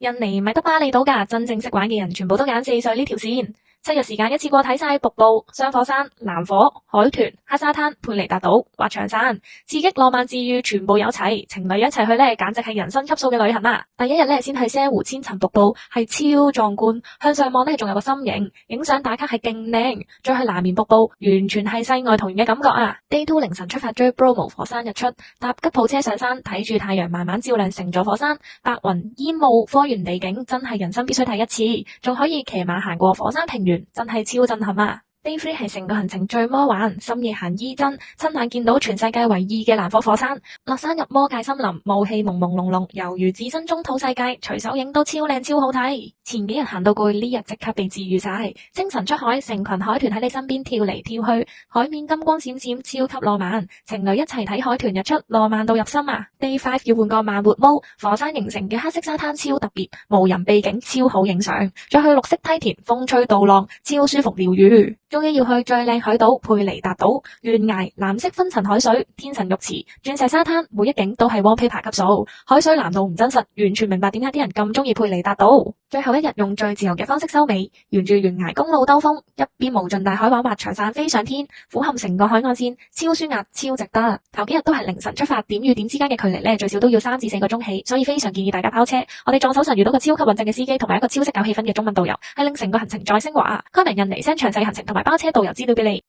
印尼唔係得巴厘島㗎，真正識玩嘅人全部都揀4歲呢條線。7日時間一次過睇晒瀑布、雙火山、藍火、海豚、黑沙灘、佩尼達島、滑翔傘，刺激浪漫治癒全部有齊，情侶一齊去呢，簡直係人生級數嘅旅行啊！第一日呢，先去西湖千層瀑布，係超壯觀，向上望呢，仲有個心形，影相打卡係勁靚，再去南面瀑布，完全係世外桃源嘅感覺啊！Day 2凌晨出發追 Bromo 火山日出，搭吉普車上山，睇住太陽慢慢照亮成座火山，白雲煙霧、科園地景，真係人生必須睇一次，仲可以騎馬行過火山平原，真係超震撼啊！Day 3係成個行程最魔幻，深夜行伊真，親眼見到全世界唯二嘅藍火火山，落山入魔界森林，霧氣朦朦朧朧，猶如置身中土世界，隨手影都超靚超好睇。前幾日行到攰，呢日即刻被治癒晒，精神出海，成群海豚喺你身邊跳嚟跳去，海面金光閃閃，超級浪漫，情侶一齊睇海豚日出，浪漫到入心啊！Day 5要換個慢活毛，火山形成嘅黑色沙灘超特別，無人秘境超好影相，再去綠色梯田，風吹稻浪，超舒服療癒。終於要去最靚海島佩尼達島，懸崖藍色昏沉海水，天神浴池，鑽石沙灘，每一景都係 wallpaper 級數，海水藍到唔真實，完全明白點解啲人咁中意佩尼達島。最後一日用最自由嘅方式收尾，沿住懸崖公路兜風，一邊無盡大海玩滑翔傘飛上天，俯瞰成個海岸線，超舒壓超值得。頭幾日都係凌晨出發，點與點之間嘅距離呢，最少都要3至4個鐘起，所以非常建議大家包車。我哋撞手神遇到個超級穩陣嘅司機，同埋一個超識搞氣氛嘅中文導遊，係令成個行程再升華。開明印尼 send 詳細行程同埋包車導遊資料俾你。